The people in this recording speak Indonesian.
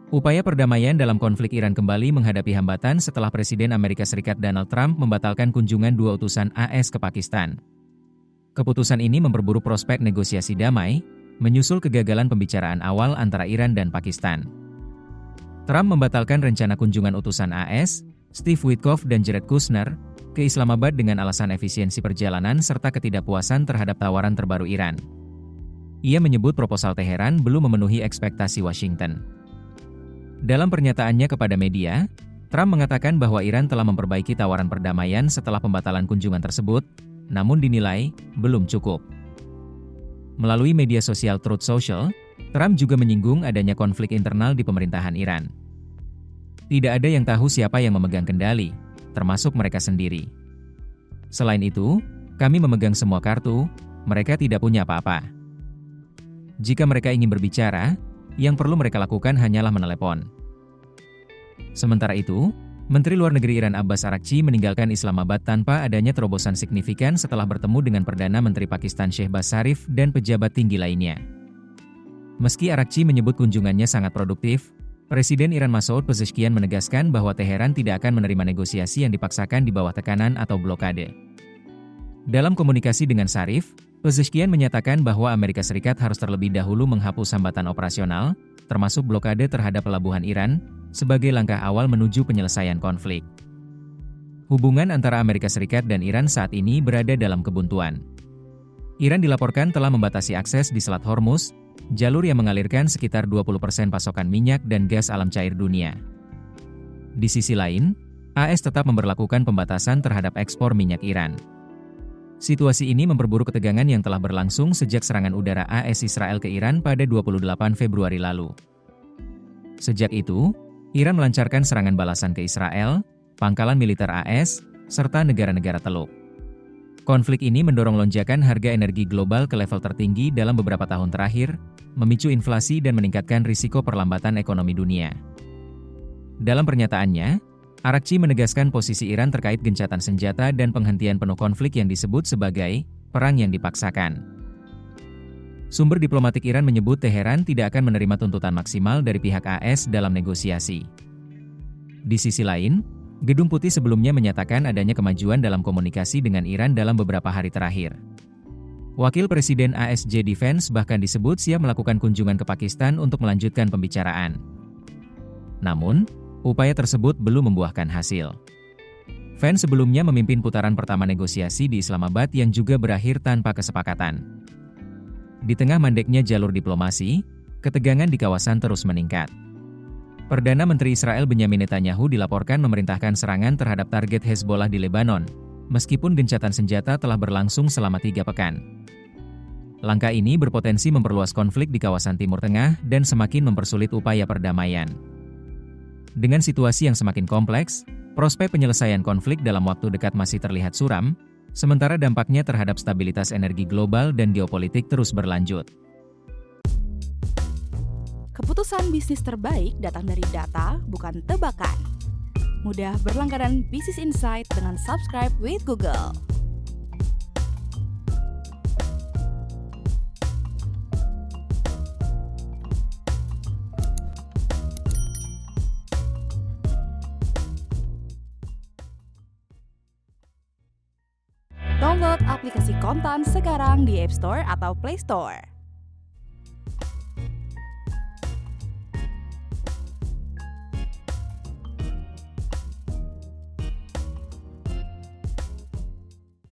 Upaya perdamaian dalam konflik Iran kembali menghadapi hambatan setelah Presiden Amerika Serikat Donald Trump membatalkan kunjungan 2 utusan AS ke Pakistan. Keputusan ini memperburuk prospek negosiasi damai, menyusul kegagalan pembicaraan awal antara Iran dan Pakistan. Trump membatalkan rencana kunjungan utusan AS, Steve Witkoff dan Jared Kushner, ke Islamabad dengan alasan efisiensi perjalanan serta ketidakpuasan terhadap tawaran terbaru Iran. Ia menyebut proposal Teheran belum memenuhi ekspektasi Washington. Dalam pernyataannya kepada media, Trump mengatakan bahwa Iran telah memperbaiki tawaran perdamaian setelah pembatalan kunjungan tersebut, namun dinilai belum cukup. Melalui media sosial Truth Social, Trump juga menyinggung adanya konflik internal di pemerintahan Iran. Tidak ada yang tahu siapa yang memegang kendali, termasuk mereka sendiri. Selain itu, kami memegang semua kartu, mereka tidak punya apa-apa. Jika mereka ingin berbicara, yang perlu mereka lakukan hanyalah menelepon. Sementara itu, Menteri Luar Negeri Iran Abbas Araghchi meninggalkan Islamabad tanpa adanya terobosan signifikan setelah bertemu dengan Perdana Menteri Pakistan Shehbaz Sharif dan pejabat tinggi lainnya. Meski Araghchi menyebut kunjungannya sangat produktif, Presiden Iran Masoud Pezeshkian menegaskan bahwa Teheran tidak akan menerima negosiasi yang dipaksakan di bawah tekanan atau blokade. Dalam komunikasi dengan Sharif, Pezeshkian menyatakan bahwa Amerika Serikat harus terlebih dahulu menghapus hambatan operasional, termasuk blokade terhadap pelabuhan Iran, sebagai langkah awal menuju penyelesaian konflik. Hubungan antara Amerika Serikat dan Iran saat ini berada dalam kebuntuan. Iran dilaporkan telah membatasi akses di Selat Hormuz, jalur yang mengalirkan sekitar 20% pasokan minyak dan gas alam cair dunia. Di sisi lain, AS tetap memberlakukan pembatasan terhadap ekspor minyak Iran. Situasi ini memperburuk ketegangan yang telah berlangsung sejak serangan udara AS Israel ke Iran pada 28 Februari lalu. Sejak itu, Iran melancarkan serangan balasan ke Israel, pangkalan militer AS, serta negara-negara Teluk. Konflik ini mendorong lonjakan harga energi global ke level tertinggi dalam beberapa tahun terakhir, memicu inflasi dan meningkatkan risiko perlambatan ekonomi dunia. Dalam pernyataannya, Araghchi menegaskan posisi Iran terkait gencatan senjata dan penghentian penuh konflik yang disebut sebagai perang yang dipaksakan. Sumber diplomatik Iran menyebut Teheran tidak akan menerima tuntutan maksimal dari pihak AS dalam negosiasi. Di sisi lain, Gedung Putih sebelumnya menyatakan adanya kemajuan dalam komunikasi dengan Iran dalam beberapa hari terakhir. Wakil Presiden AS JD Vance bahkan disebut siap melakukan kunjungan ke Pakistan untuk melanjutkan pembicaraan. Namun, upaya tersebut belum membuahkan hasil. Vance sebelumnya memimpin putaran pertama negosiasi di Islamabad yang juga berakhir tanpa kesepakatan. Di tengah mandeknya jalur diplomasi, ketegangan di kawasan terus meningkat. Perdana Menteri Israel Benyamin Netanyahu dilaporkan memerintahkan serangan terhadap target Hezbollah di Lebanon, meskipun gencatan senjata telah berlangsung selama 3 pekan. Langkah ini berpotensi memperluas konflik di kawasan Timur Tengah dan semakin mempersulit upaya perdamaian. Dengan situasi yang semakin kompleks, prospek penyelesaian konflik dalam waktu dekat masih terlihat suram, sementara dampaknya terhadap stabilitas energi global dan geopolitik terus berlanjut. Keputusan bisnis terbaik datang dari data, bukan tebakan. Mudah berlangganan Business Insight dengan subscribe with Google. Download aplikasi Kontan sekarang di App Store atau Play Store.